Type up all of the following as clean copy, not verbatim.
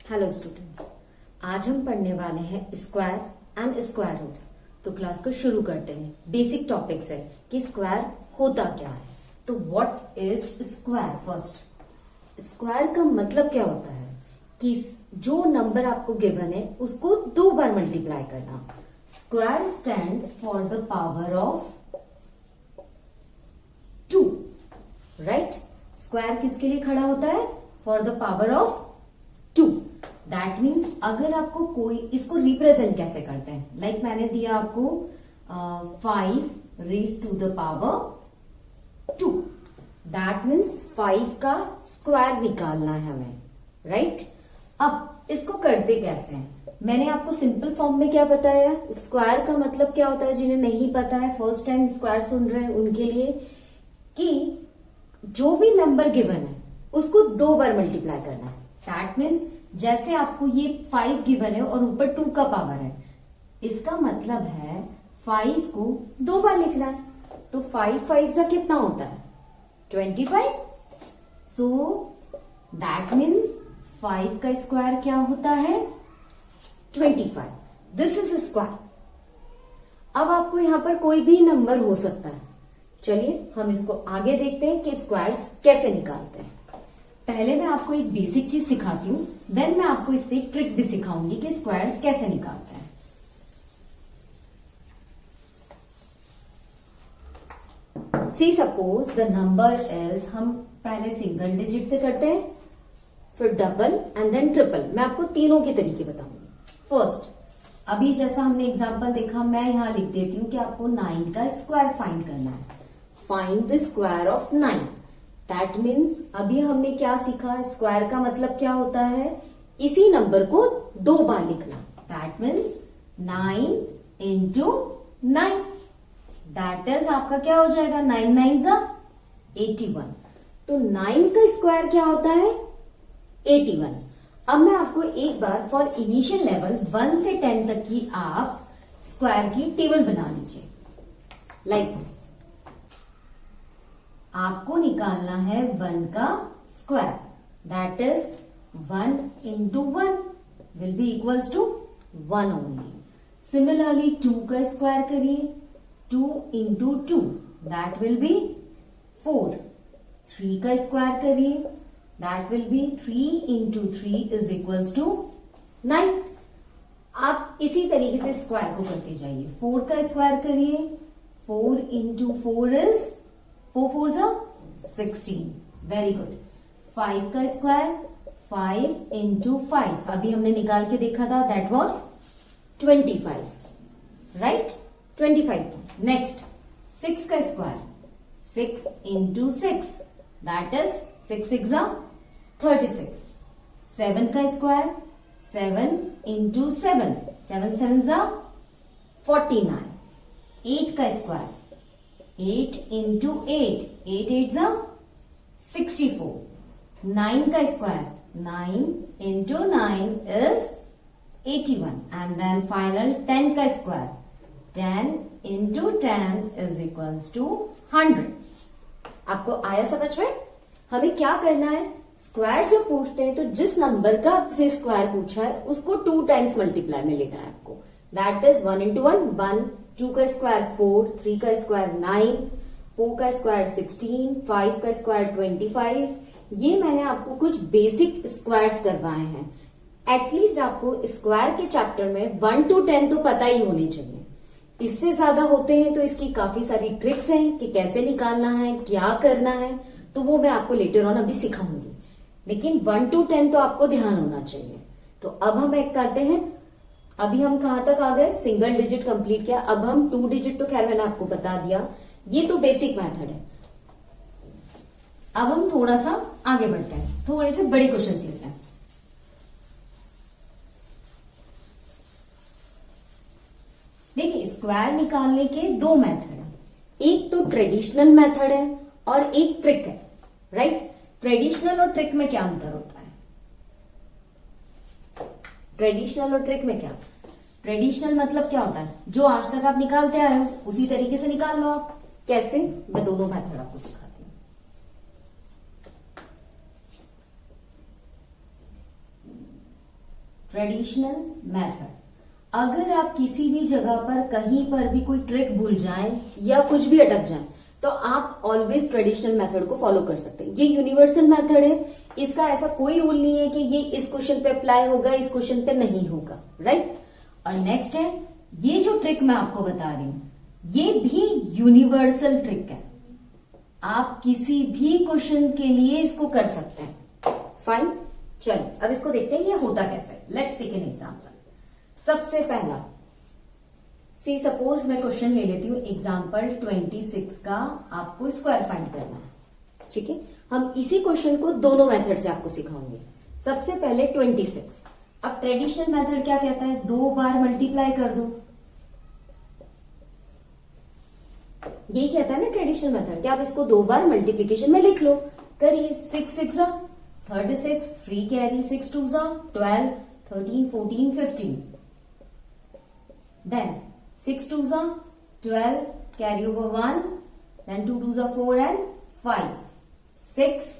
Hello students, आज हम पढ़ने वाले हैं स्क्वायर एंड स्क्वायर रूट्स। तो क्लास को शुरू करते हैं। बेसिक टॉपिक्स है कि स्क्वायर होता क्या है। तो what is square? First, square का मतलब क्या होता है कि जो नंबर आपको गिवन है उसको 2 बार मल्टीप्लाई करना। Square stands for the power of 2, right? Square किसके लिए खड़ा होता है? For the power of 2। That means अगर आपको कोई इसको रिप्रेजेंट कैसे करते हैं, लाइक मैंने दिया आपको 5 raise to the power 2। That means 5 का स्क्वायर निकालना है हमें, राइट? अब इसको करते कैसे हैं? मैंने आपको सिंपल फॉर्म में क्या बताया, स्क्वायर का मतलब क्या होता है। जिन्हें नहीं पता है, फर्स्ट टाइम स्क्वायर सुन रहे हैं उनके लिए, कि जो भी नंबर गिवन है उसको 2 बार मल्टीप्लाई करना है। दैट मीन्स जैसे आपको ये 5 गिवन है और ऊपर 2 का पावर है, इसका मतलब है 5 को 2 बार लिखना है। तो 5 5 का कितना होता है? 25। सो दैट मीन्स 5 का स्क्वायर क्या होता है? 25। This is square. अब आपको यहां पर कोई भी नंबर हो सकता है। चलिए हम इसको आगे देखते हैं कि स्क्वायर्स कैसे निकालते हैं। पहले मैं आपको एक बेसिक चीज सिखाती हूँ, देन मैं आपको इस पे एक ट्रिक भी सिखाऊंगी कि स्क्वायर्स कैसे निकालते हैं। सी सपोज द नंबर इज, हम पहले सिंगल डिजिट से करते हैं, फिर डबल एंड देन ट्रिपल। मैं आपको तीनों के तरीके बताऊंगी। फर्स्ट, अभी जैसा हमने एग्जांपल देखा, मैं यहां लिख देती हूं कि आपको 9 का स्क्वायर फाइंड करना है। Find the square of 9। That means अभी हमने क्या सीखा? स्क्वायर का मतलब क्या होता है? इसी नंबर को 2 बार लिखना। That means 9 into 9। That is आपका क्या हो जाएगा? 9 9 जा 81। तो 9 का स्क्वायर क्या होता है? 81। अब मैं आपको एक बार फॉर इनिशियल लेवल 1 से 10 तक की आप स्क्वायर की टेबल बना लीजिए, लाइक दिस। आपको निकालना है 1 का square. That is 1 into 1 will be equals to 1 only. Similarly 2 का स्क्वायर करिए, 2 इंटू 2 दैट विल बी 4। 3 का स्क्वायर करिए, that will be 3 into 3 is equals to 9। आप इसी तरीके से स्क्वायर को करते जाइए। 4 का स्क्वायर करिए, 4 इंटू 4 इज 4 4 जा 16। Very good. 5 का स्क्वायर, 5 इंटू 5 अभी हमने निकाल के देखा था, दैट वॉज 25, राइट? 25। नेक्स्ट 6 का स्क्वायर, 6 इंटू 6 दैट इज 6 6 जा 36। 7 का स्क्वायर, 7 इंटू 7 7 7 जा 49। 8 का स्क्वायर, 8 इंटू 8 8 8 जा 64। 9 का square, 9 into 9 is 81। And then final 10 का square, 10 into 10 is equals to 100। आपको आया समझ में? हमें क्या करना है? स्क्वायर जब पूछते हैं तो जिस नंबर का आपसे स्क्वायर पूछा है उसको 2 टाइम्स मल्टीप्लाई में लेना है आपको। दैट इज 1 इंटू 1 1, 2 का स्क्वायर 4, 3 का स्क्वायर 9, 4 का स्क्वायर 16, 5 का स्क्वायर 25। ये मैंने आपको कुछ बेसिक स्क्वायर्स करवाए हैं। एटलीस्ट आपको स्क्वायर के चैप्टर में 1 to 10 तो पता ही होने चाहिए। इससे ज्यादा होते हैं तो इसकी काफी सारी ट्रिक्स हैं कि कैसे निकालना है, क्या करना है, तो वो मैं आपको लेटर ऑन अभी सिखाऊंगी। लेकिन 1 to 10 तो आपको ध्यान होना चाहिए। तो अब हम एक करते हैं। अभी हम कहां तक आ गए? सिंगल डिजिट कंप्लीट किया। अब हम 2 डिजिट तो खैर मैंने आपको बता दिया, ये तो बेसिक मेथड है। अब हम थोड़ा सा आगे बढ़ते हैं, थोड़े से बड़े क्वेश्चन लेते हैं। देखिए, स्क्वायर निकालने के 2 मेथड है। एक तो ट्रेडिशनल मेथड है और एक ट्रिक है, राइट? ट्रेडिशनल और ट्रिक में क्या अंतर होता है? ट्रेडिशनल और ट्रिक में क्या? ट्रेडिशनल मतलब क्या होता है? जो आज तक आप निकालते आए हो उसी तरीके से निकाल लो आप। कैसे? मैं दोनों मेथड आपको सिखाती हूँ। Traditional method. अगर आप किसी भी जगह पर कहीं पर भी कोई ट्रिक भूल जाएं या कुछ भी अटक जाए तो आप ऑलवेज ट्रेडिशनल मेथड को फॉलो कर सकते हैं। ये यूनिवर्सल मेथड है, इसका ऐसा कोई रूल नहीं है कि ये इस क्वेश्चन पे अप्लाई होगा, इस क्वेश्चन पे नहीं होगा, राइट। और नेक्स्ट है, ये जो ट्रिक मैं आपको बता रही हूं ये भी यूनिवर्सल ट्रिक है, आप किसी भी क्वेश्चन के लिए इसको कर सकते हैं। फाइन, चलो अब इसको देखते हैं ये होता कैसे है। Let's take an example. सबसे पहला सी सपोज मैं क्वेश्चन ले लेती हूँ एग्जांपल 26 का, आपको स्क्वायर फाइंड करना है, ठीक है। हम इसी क्वेश्चन को दोनों मेथड से आपको सिखाऊंगे। सबसे पहले 26, अब ट्रेडिशनल मेथड क्या कहता है, 2 बार मल्टीप्लाई कर दो, यही कहता है ना ट्रेडिशनल मेथड कि आप इसको 2 बार मल्टीप्लीकेशन में लिख लो। करिए, 6 6 36, 3 carry, 6 2 12, 13 14 15, then 6 2 12, carry over 1, then 2 2 4 and 5, 6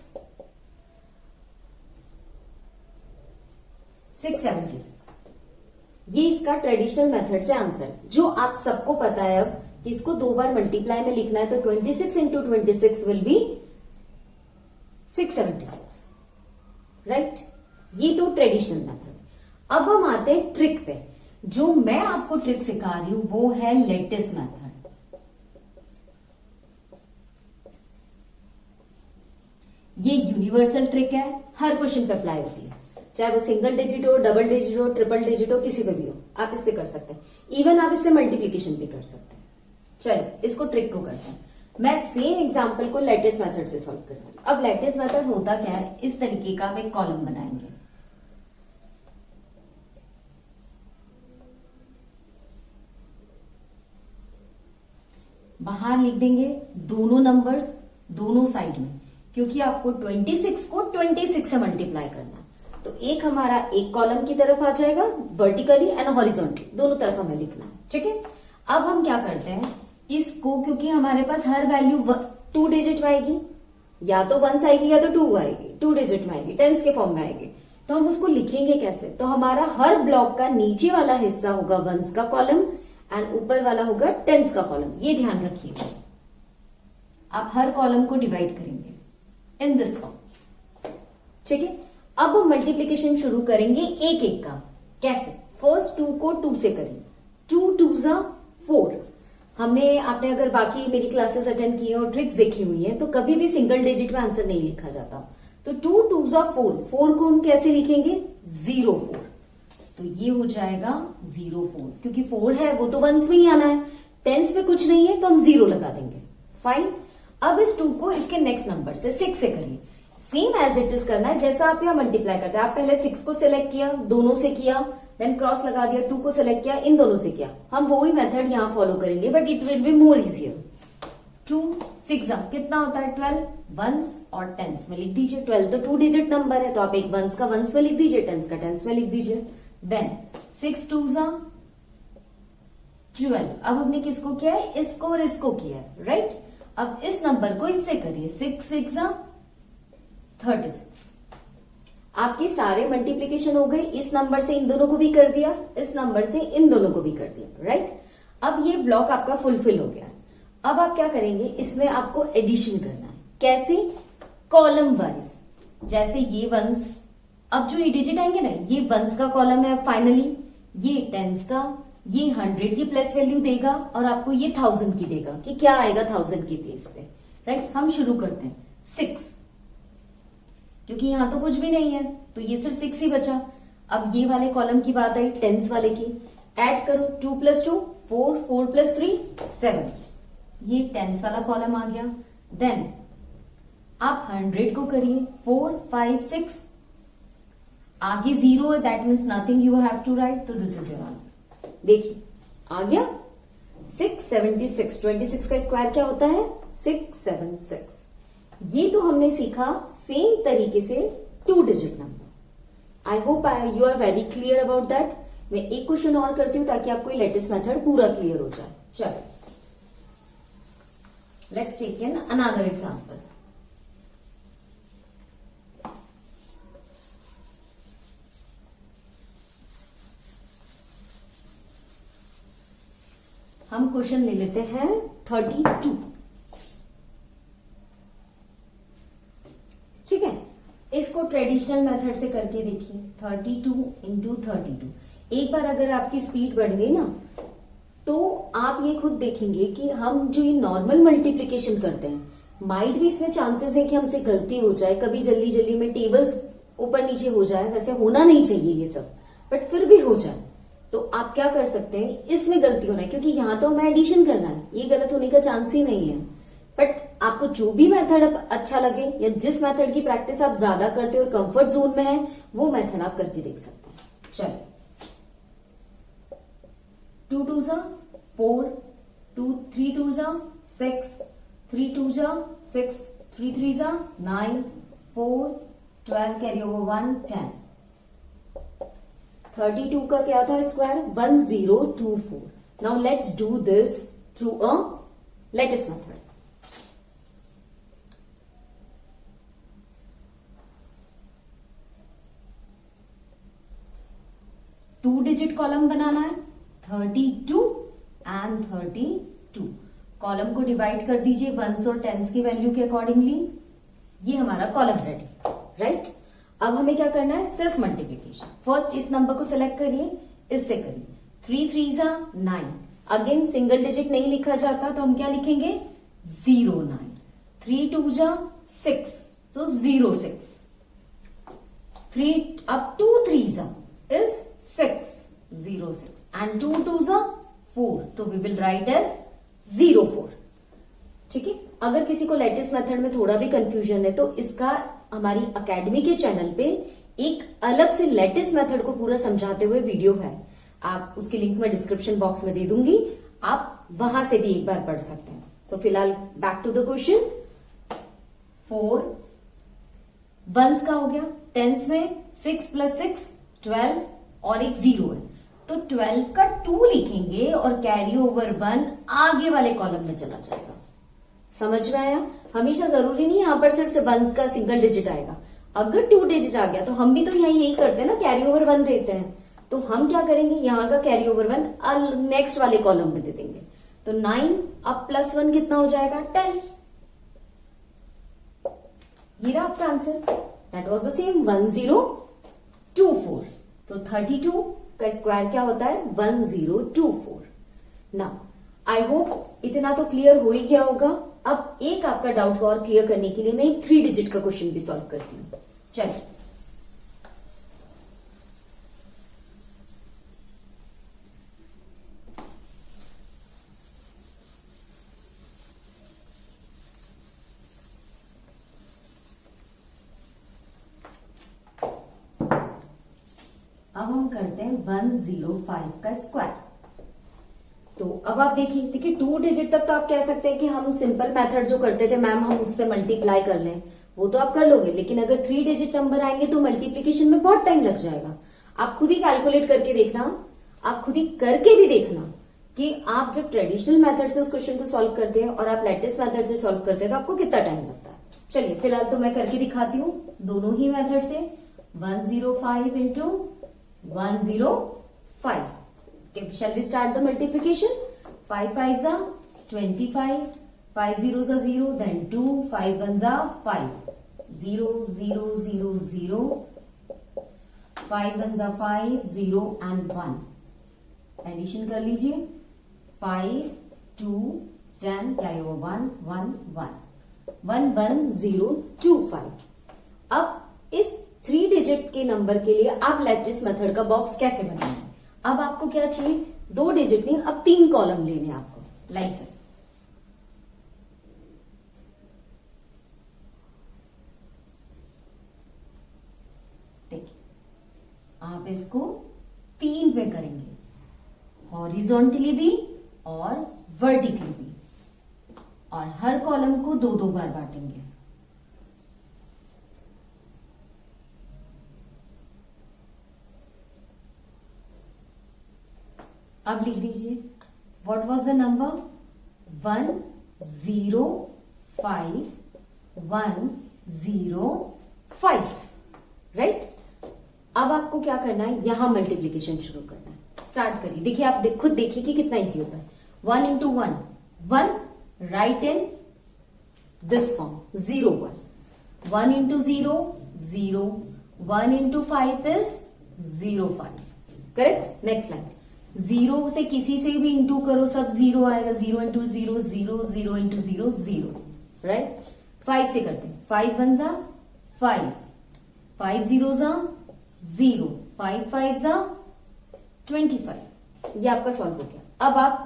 676। ये इसका ट्रेडिशनल मेथड से आंसर जो आप सबको पता है अब कि इसको 2 बार मल्टीप्लाई में लिखना है, तो 26 इंटू 26 विल बी 676, राइट। ये तो ट्रेडिशनल मेथड। अब हम आते हैं ट्रिक पे। जो मैं आपको ट्रिक सिखा रही हूं वो है लेटिस मेथड। ये यूनिवर्सल ट्रिक है, हर क्वेश्चन पे अप्लाई होती है, चाहे वो सिंगल डिजिट हो, डबल डिजिट हो, ट्रिपल डिजिट हो, किसी पे भी हो आप इससे कर सकते हैं। इवन आप इससे मल्टीप्लीकेशन भी कर सकते हैं। चलिए इसको ट्रिक को करते हैं। मैं सेम एग्जांपल को लेटिस मेथड से सॉल्व कर रही हूं। अब लेटिस मेथड होता क्या है, इस तरीके का हम एक कॉलम बनाएंगे, बाहर लिख देंगे दोनों नंबर्स दोनों साइड में, क्योंकि आपको 26 को 26 से मल्टीप्लाई करना है। तो एक हमारा एक कॉलम की तरफ आ जाएगा वर्टिकली एंड हॉरिजॉन्टली, दोनों तरफ हमें लिखना है, ठीक है। अब हम क्या करते हैं, इसको क्योंकि हमारे पास हर वैल्यू 2 डिजिट में आएगी, या तो 1 आएगी या तो 2 आएगी, 2 डिजिट में आएगी, टेंस के फॉर्म में आएगी, तो हम उसको लिखेंगे कैसे। तो हमारा हर ब्लॉक का नीचे वाला हिस्सा होगा 1s का कॉलम एंड ऊपर वाला होगा 10s का कॉलम। ये ध्यान रखिएगा, आप हर कॉलम को डिवाइड करेंगे इन दिस फॉर्म, ठीक है। अब हम मल्टीप्लीकेशन शुरू करेंगे एक एक का। कैसे, फर्स्ट 2 को 2 से करेंगे, 2 2 4। हमने आपने अगर बाकी मेरी क्लासेस अटेंड की है और ट्रिक्स देखी हुई है तो कभी भी सिंगल डिजिट में आंसर नहीं लिखा जाता। तो 2 2 4, 4 को हम कैसे लिखेंगे, 0 4, तो ये हो जाएगा 0 4, क्योंकि 4 है वो तो 1s में ही आना है, 10s में कुछ नहीं है तो हम 0 लगा देंगे। फाइन, अब इस 2 को इसके नेक्स्ट नंबर से 6 से करिए, सेम एज इट इज करना है जैसा आप यहाँ मल्टीप्लाई करते हैं। आप पहले 6 को सिलेक्ट किया, दोनों से किया, देन क्रॉस लगा दिया, 2 को सिलेक्ट किया, इन दोनों से किया। हम वही मेथड यहाँ फॉलो करेंगे but it will be more easier. 2 6 कितना होता है, 12, 1s और 10s में लिख दीजिए। 12 तो 2 डिजिट नंबर है तो आप एक 1s का 1s में लिख दीजिए, 10s का 10s में लिख दीजिए। देन 6 2 12। अब हमने किसको किया है, इसको और इसको किया है, राइट। अब इस नंबर को इससे करिए, 6 6 36। आपके सारे मल्टीप्लीकेशन हो गए, इस नंबर से इन दोनों को भी कर दिया, इस नंबर से इन दोनों को भी कर दिया, राइट। अब ये ब्लॉक आपका फुलफिल हो गया। अब आप क्या करेंगे, इसमें आपको एडिशन करना है। कैसे, कॉलम वाइज, जैसे ये 1s, अब जो ये डिजिट आएंगे ना, ये 1s का कॉलम है फाइनली, ये 10s का, ये 100 की प्लस वैल्यू देगा और आपको ये 1000 की देगा कि क्या आएगा 1000 की प्लेस पे, राइट। हम शुरू करते हैं 6, क्योंकि यहां तो कुछ भी नहीं है तो ये सिर्फ 6 ही बचा। अब ये वाले कॉलम की बात आई 10s वाले की, ऐड करो, 2 + 2 4, 4 + 3 7, ये 10s वाला कॉलम आ गया। देन आप 100 को करिए, 4 5 6, आगे 0 है, that means nothing you have to write, तो दिस इज योर आंसर। देखिए आ गया 676। 26 का स्क्वायर क्या होता है, 676। ये तो हमने सीखा सेम तरीके से 2 digit number. I hope you are very clear about that. मैं एक क्वेश्चन और करती हूं ताकि आपको लेटेस्ट मेथड पूरा क्लियर हो जाए। चलो let's take an another example. हम क्वेश्चन ले लेते हैं 32। ठीक है, इसको ट्रेडिशनल मेथड से करके देखिए। 32 इंटू 32। एक बार अगर आपकी स्पीड बढ़ गई ना, तो आप ये खुद देखेंगे कि हम जो ये नॉर्मल मल्टीप्लीकेशन करते हैं, माइट भी इसमें चांसेस है कि हमसे गलती हो जाए, कभी जल्दी जल्दी में टेबल्स ऊपर नीचे हो जाए। वैसे होना नहीं चाहिए ये सब, बट फिर भी हो जाए तो आप क्या कर सकते हैं, इसमें गलती होना है क्योंकि यहां तो हमें एडिशन करना है, ये गलत होने का चांस ही नहीं है। बट आपको जो भी मेथड अच्छा लगे या जिस मेथड की प्रैक्टिस आप ज्यादा करते हो और कंफर्ट जोन में है, वो मेथड आप करके देख सकते हैं। चलो, 2 2 जा 4, 2 3 2 जा 6, 3 2 जा 6, 3 3 जा 9, 4 12 कैरी ओवर 1 10। 32 का क्या था square? 1024। Now let's do this through a latest method. 2 digit column बनाना है, 32 एंड 32। कॉलम को डिवाइड कर दीजिए वंस और टेंस की वैल्यू के अकॉर्डिंगली। ये हमारा कॉलम रेडी, राइट। अब हमें क्या करना है? सिर्फ मल्टीप्लीकेशन। फर्स्ट इस नंबर को सिलेक्ट करिए, इससे करिए। 3 3 जा 9। अगेन सिंगल डिजिट नहीं लिखा जाता तो हम क्या लिखेंगे? 0 9। 3 2 जा 6, सो 0 6। 3 अब 2 3 जा is 6 0 6 and 2 2s are 4, तो we will write as 0 4। ठीक है, अगर किसी को लेटेस्ट मेथड में थोड़ा भी कंफ्यूजन है तो इसका हमारी अकेडमी के चैनल पे एक अलग से लेटेस्ट मेथड को पूरा समझाते हुए वीडियो है, आप उसकी लिंक मैं डिस्क्रिप्शन बॉक्स में दे दूंगी, आप वहां से भी एक बार पढ़ सकते हैं। तो फिलहाल back to the question. 4 ones का हो गया, टेंस में 6 + 6 12 और एक 0 है, तो 12 का 2 लिखेंगे और कैरी ओवर 1 आगे वाले कॉलम में चला जाएगा। समझ में आया? हमेशा जरूरी नहीं यहां पर सिर्फ वंस का सिंगल डिजिट आएगा, अगर 2 डिजिट आ गया तो हम भी तो यही करते हैं ना, कैरी ओवर 1 देते हैं। तो हम क्या करेंगे, यहां का कैरी ओवर 1 नेक्स्ट वाले कॉलम में दे देंगे। तो 9 अब +1 कितना हो जाएगा? 10। ये रहा आपका answer. That was the same 1024। तो 32 का स्क्वायर क्या होता है? 1024। नाउ आई होप इतना तो क्लियर हो ही गया होगा। अब एक आपका डाउट को और क्लियर करने के लिए मैं एक 3 डिजिट का क्वेश्चन भी सॉल्व करती हूं। चलिए, अब हम करते हैं 105 का स्क्वायर। तो अब आप देखिए 2 डिजिट तक तो आप कह सकते हैं कि हम सिंपल मेथड जो करते थे मैम, हम उससे मल्टीप्लाई कर लें, वो तो आप कर लोगे, लेकिन अगर 3 डिजिट नंबर आएंगे तो मल्टीप्लीकेशन में बहुत टाइम लग जाएगा। आप खुद ही कैलकुलेट करके देखना, आप खुद ही करके भी देखना कि आप जब ट्रेडिशनल मेथड से उस क्वेश्चन को सॉल्व करते हैं और आप लेटेस्ट मेथड से सॉल्व करते हैं तो आपको कितना टाइम लगता है। चलिए फिलहाल तो मैं करके दिखाती हूँ दोनों ही मेथड से। 105 into 105। Shall we start the multiplication? 5 5s are 25, 5 zeros are 0, then 2, 5 1s are 5, 0 0 0 0, 5 1s are 5, 0 and 1. Addition कर लीजिए, 5 2 10 carry over 1 1 1 1 1 0 2 5। अब इस 3 डिजिट के नंबर के लिए आप लेटेस्ट मेथड का बॉक्स कैसे बनाएंगे? अब आपको क्या चाहिए? 2 डिजिट नहीं, अब 3 कॉलम लेने आपको, लाइक दिस। देखिए, आप इसको 3 पे करेंगे, हॉरिजॉन्टली भी और वर्टिकली भी, और हर कॉलम को 2 बार बांटेंगे। अब लिख दीजिए, what was the number? 105 right. अब आपको क्या करना है, यहां मल्टीप्लीकेशन शुरू करना है। स्टार्ट करिए, देखिए आप खुद देखिए कि कितना इजी होता है। 1 into 1, 1, write in this form, 0, 1. 1 into 0, 0. 1 into 5 is 0, 5. Correct? Next line. 0 से किसी से भी इंटू करो, सब 0 आएगा. 0 into 0, 0, 0 into 0, 0. Right? 5 से करते हैं. 5 1 जा 5. 5 0 जा 0. 5 5 जा 25. ये आपका सॉल्व हो गया. अब आप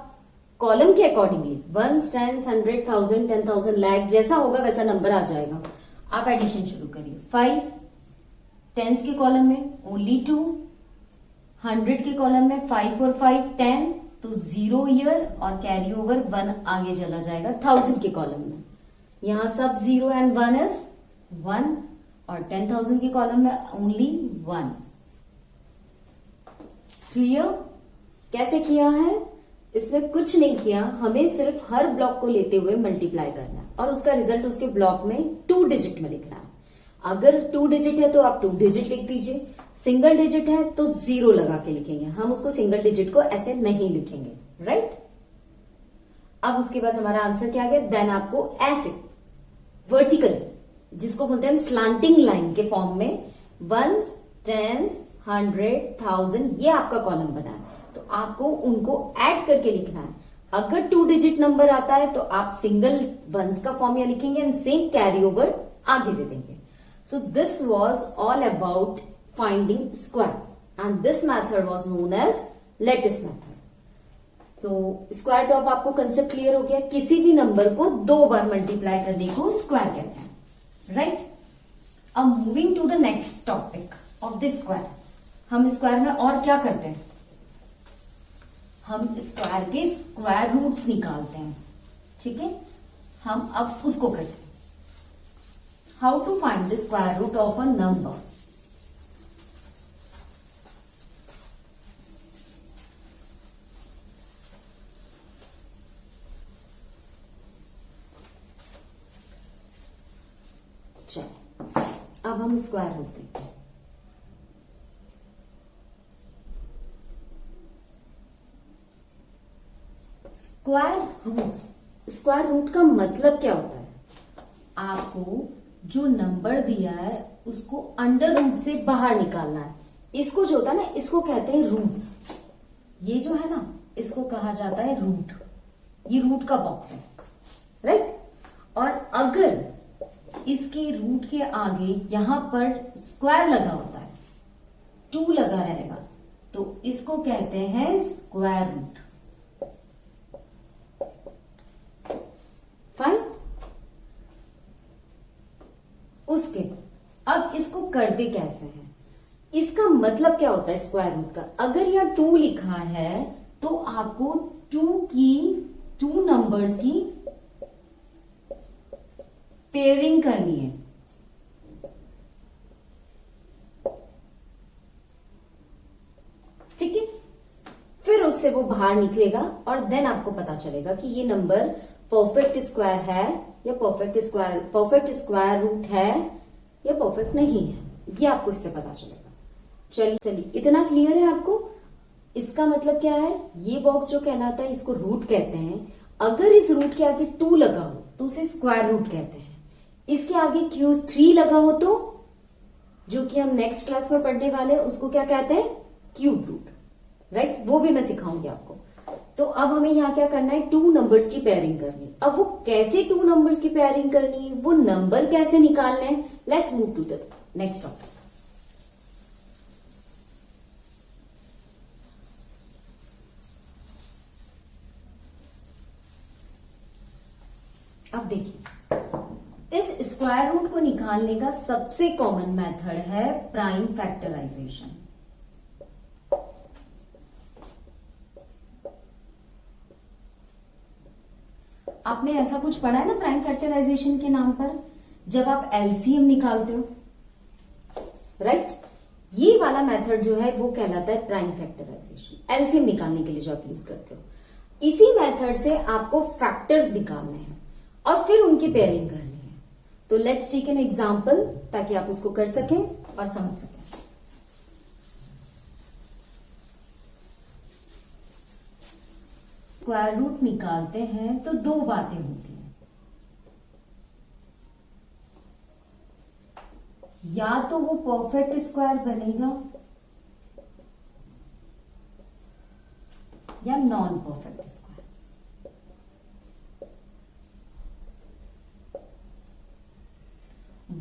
कॉलम के अकॉर्डिंगली 1, 10, 100, 1000, 10,000, लाख जैसा होगा वैसा नंबर आ जाएगा. आप एडिशन शुरू करिए. 5 टेंस के कॉलम में ओनली 2, 100 के कॉलम में 5 और 5 10, तो 0 ईयर और कैरी ओवर 1 आगे चला जाएगा. 1000 के कॉलम में यहां सब 0 एंड 1 इज 1, और 10,000 के कॉलम में ओनली 1. क्लियर? कैसे किया है? इसमें कुछ नहीं किया, हमें सिर्फ हर ब्लॉक को लेते हुए मल्टीप्लाई करना है और उसका रिजल्ट उसके ब्लॉक में 2 डिजिट में लिखना है. अगर 2 डिजिट है तो आप 2 डिजिट लिख दीजिए. सिंगल डिजिट है तो 0 लगा के लिखेंगे. हम उसको सिंगल डिजिट को ऐसे नहीं लिखेंगे. राइट? अब उसके बाद हमारा आंसर क्या आ गया? देन आपको ऐसे वर्टिकल, जिसको बोलते हैं स्लांटिंग लाइन के फॉर्म में 1, 10, 100, 1000 ये आपका कॉलम बना है, तो आपको उनको ऐड करके लिखना है. अगर 2 डिजिट नंबर आता है तो आप सिंगल वंस का फॉर्मूला लिखेंगे एंड सेम कैरी ओवर आगे दे देंगे. So this was all about finding square and this method was known as lattice method. तो स्क्वायर तो अब आपको कंसेप्ट क्लियर हो गया. किसी भी नंबर को 2 बार मल्टीप्लाई करने को स्क्वायर कहते हैं. राइट? अब moving to the next topic of the square. हम स्क्वायर में और क्या करते हैं? हम स्क्वायर के स्क्वायर रूट्स निकालते हैं. ठीक है? हम अब उसको करते हैं. How to find the square root of a number. चलो अब हम स्क्वायर रूट देखते हैं. स्क्वायर रूट का मतलब क्या होता है? आपको जो नंबर दिया है उसको अंडर रूट से बाहर निकालना है. इसको जो होता है ना, इसको कहते हैं रूट्स. ये जो है ना, इसको कहा जाता है रूट. ये रूट का बॉक्स है. राइट? और अगर इसके रूट के आगे यहां पर स्क्वायर लगा होता है, 2 लगा रहेगा, तो इसको कहते हैं स्क्वायर रूट. फाइन? उसके अब इसको करते कैसे हैं? इसका मतलब क्या होता है स्क्वायर रूट का? अगर यह 2 लिखा है तो आपको 2 नंबर्स की पेयरिंग करनी है. ठीक है? फिर उससे वो बाहर निकलेगा और देन आपको पता चलेगा कि ये नंबर परफेक्ट स्क्वायर है या परफेक्ट स्क्वायर रूट है या परफेक्ट नहीं है. ये आपको इससे पता चलेगा. चलिए इतना क्लियर है आपको? इसका मतलब क्या है? ये बॉक्स जो कहलाता है इसको रूट कहते हैं. अगर इस रूट के आगे 2 लगा हो तो उसे स्क्वायर रूट कहते हैं. इसके आगे Q3 लगा हो तो, जो कि हम नेक्स्ट क्लास में पढ़ने वाले हैं, उसको क्या कहते हैं? Cube root. राइट? वो भी मैं सिखाऊंगी आपको. तो अब हमें यहाँ क्या करना है? 2 नंबर्स की पेयरिंग करनी. अब वो कैसे 2 नंबर्स की पेयरिंग करनी है, वो नंबर कैसे निकालने हैं, let's move to the next topic. अब देखिए, इस स्क्वायर रूट को निकालने का सबसे कॉमन मेथड है प्राइम फैक्टराइजेशन. आपने ऐसा कुछ पढ़ा है ना प्राइम फैक्टराइजेशन के नाम पर, जब आप एलसीएम निकालते हो. राइट? ये वाला मेथड जो है वो कहलाता है प्राइम फैक्टराइजेशन. एलसीएम निकालने के लिए जो आप यूज करते हो, इसी मेथड से आपको फैक्टर्स निकालने हैं और फिर उनकी पेयरिंग करनी है. तो लेट्स टेक एन एग्जांपल ताकि आप उसको कर सकें और समझ सकें. स्क्वायर रूट निकालते हैं तो दो बातें होती हैं, या तो वो परफेक्ट स्क्वायर बनेगा या non perfect square.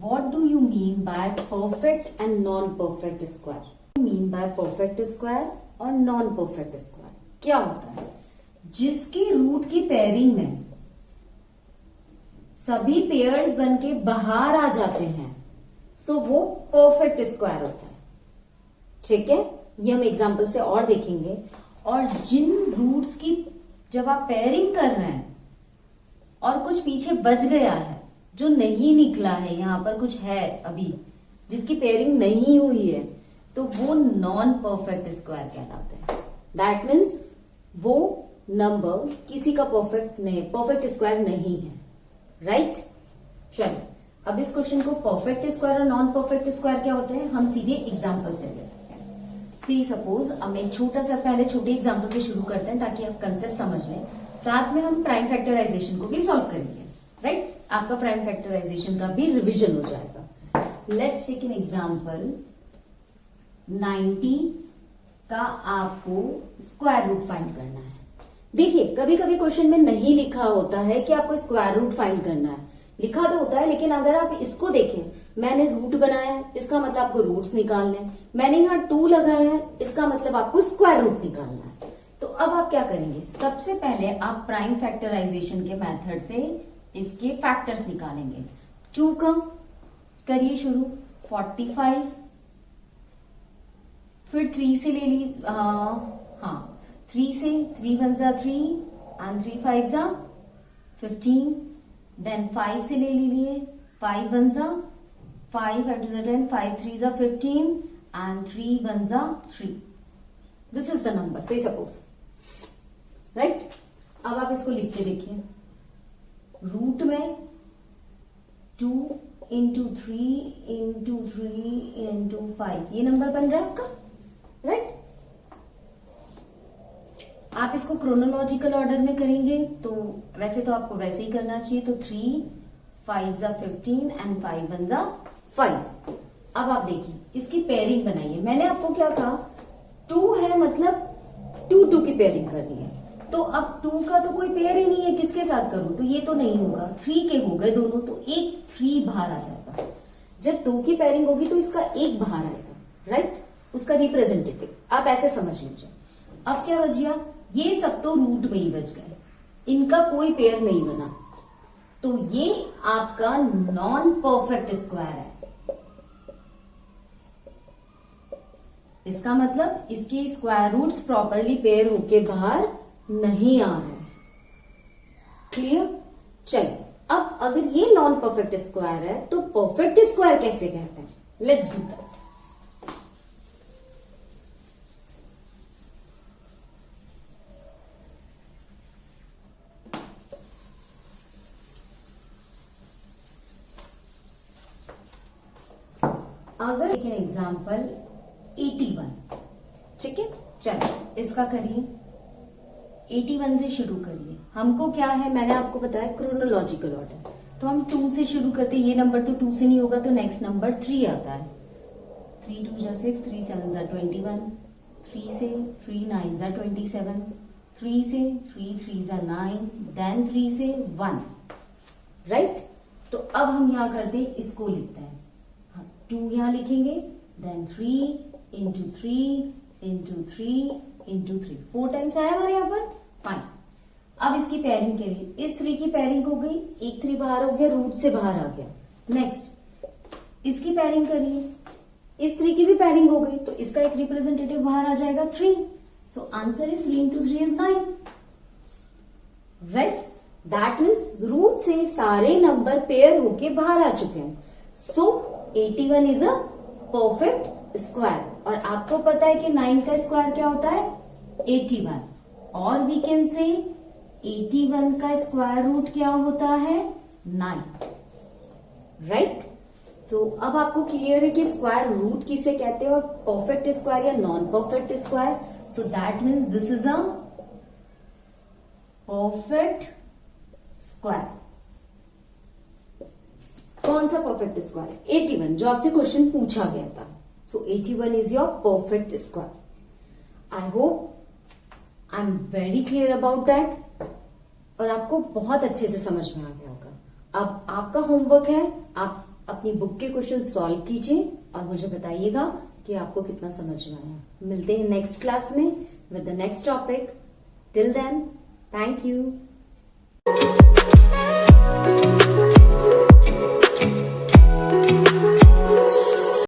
What do you mean by perfect and non-perfect square? What do you mean by perfect square और non-perfect square? क्या होता है? जिसकी रूट की पेयरिंग में सभी पेयर्स बनके बाहर आ जाते हैं, सो वो परफेक्ट स्क्वायर होता है। ठीक है, ये हम एग्जांपल से और देखेंगे। और जिन रूट्स की जब आप पेयरिंग कर रहे हैं और कुछ पीछे बच गया है, जो नहीं निकला है, यहां पर कुछ है अभी जिसकी पेयरिंग नहीं हुई है, तो वो नॉन परफेक्ट स्क्वायर कहलाते हैं। दैट मीन्स वो नंबर किसी का परफेक्ट स्क्वायर नहीं है। राइट? चलो, अब इस क्वेश्चन को परफेक्ट स्क्वायर और नॉन परफेक्ट स्क्वायर क्या होते हैं, हम सीधे एग्जाम्पल से लेते हैं। सी सपोज हम एक छोटा सा पहले छोटे एग्जाम्पल से शुरू करते हैं ताकि आप कंसेप्ट समझ लें, साथ में हम प्राइम फैक्टराइजेशन को भी सॉल्व करेंगे। राइट? आपका प्राइम फैक्टराइजेशन का भी रिवीजन हो जाएगा। Let's take an example. 90 का आपको स्क्वायर रूट फाइंड करना है। देखिए, कभी कभी क्वेश्चन में नहीं लिखा होता है कि आपको स्क्वायर रूट फाइंड करना है, लिखा तो होता है, लेकिन अगर आप इसको देखें, मैंने रूट बनाया है, इसका मतलब आपको रूट्स निकालने हैं। मैंने यहाँ 2 लगाया है, इसका मतलब आपको स्क्वायर रूट निकालना है। तो अब आप क्या करेंगे, सबसे पहले आप प्राइम फैक्टराइजेशन के मेथड से इसके फैक्टर्स निकालेंगे। 2 का करिए शुरू, 45, फिर 3 से ले ली, हाँ 3 से, 3 1 जा 3 एंड 3 5 जा 15, देन 5 से ले लीजिए, 5 1 जा 5 and 2 10, 5 3 जा 15 and 3 1 जा 3। दिस इज द नंबर, से सपोज। राइट? अब आप इसको लिख के देखिए, रूट में 2 इंटू 3 इंटू 3 इंटू 5, ये नंबर बन रहा है आपका। राइट? आप इसको क्रोनोलॉजिकल ऑर्डर में करेंगे तो वैसे तो आपको वैसे ही करना चाहिए। तो 3 5 जा 15 एंड 5 1 जा 5। अब आप देखिए, इसकी पेयरिंग बनाइए। मैंने आपको क्या कहा, 2 है मतलब 2 2 की पेयरिंग करनी है। तो अब 2 का तो कोई पेयर ही नहीं है, किसके साथ करूं, तो ये तो नहीं होगा। 3 के हो गए दोनों, तो एक 3 बाहर आ जाएगा। जब 2 की पेयरिंग होगी तो इसका एक बाहर आएगा। राइट? उसका रिप्रेजेंटेटिव आप ऐसे समझ लीजिए। अब क्या बच गया, ये सब तो रूट में ही बच गए, इनका कोई पेयर नहीं बना, तो ये आपका नॉन परफेक्ट स्क्वायर है। इसका मतलब इसके स्क्वायर रूट्स प्रॉपरली पेयर होके बाहर नहीं आ रहे हैं। क्लियर? चलिए, अब अगर ये नॉन परफेक्ट स्क्वायर है तो परफेक्ट स्क्वायर कैसे कहते हैं, लेट्स डू दैट। अगर एक एग्जांपल 81, ठीक है, चलो इसका करिए। 81 से शुरू करिए। हमको क्या है, मैंने आपको बताया क्रोनोलॉजिकल ऑर्डर, तो हम 2 से शुरू करते हैं। ये नंबर तो 2 से नहीं होगा, तो नेक्स्ट नंबर 3 आता है। 3 2 जा 6, 3 7 जा 21, 3 से 3 9 जा 27, 3 से 3 3 जा 9, देन 3 से 1। राइट? तो अब हम यहाँ करते हैं, इसको लिखते हैं। 2 यहाँ लिखेंगे, then 3 into 3 into 3 into 3, 4 times आया हमारे यहाँ पर। फाइन। अब इसकी पेयरिंग करिए। इस 3 की पेयरिंग हो गई, एक 3 बाहर हो गया, रूट से बाहर आ गया। नेक्स्ट इसकी पेयरिंग करिए, इस 3 की भी पेयरिंग हो गई, तो इसका एक रिप्रेजेंटेटिव बाहर आ जाएगा 3। So answer is 3 into 3 is 9। Right? That means root से सारे नंबर पेयर होके बाहर आ चुके हैं। So 81 is a perfect square. और आपको पता है कि 9 का स्क्वायर क्या होता है, 81। और वी कैन से 81 का स्क्वायर रूट क्या होता है, 9। राइट? तो अब आपको क्लियर है कि स्क्वायर रूट किसे कहते हैं और परफेक्ट स्क्वायर या non perfect square. So that means this is a perfect square. कौन सा परफेक्ट स्क्वायर है? 81, जो आपसे क्वेश्चन पूछा गया था। सो 81 is your perfect square. I hope I am very clear about that, और आपको बहुत अच्छे से समझ में आ गया होगा। अब आपका होमवर्क है, आप अपनी बुक के क्वेश्चन सॉल्व कीजिए और मुझे बताइएगा कि आपको कितना समझ में आया। मिलते हैं नेक्स्ट क्लास में with the next topic. Till then, thank you.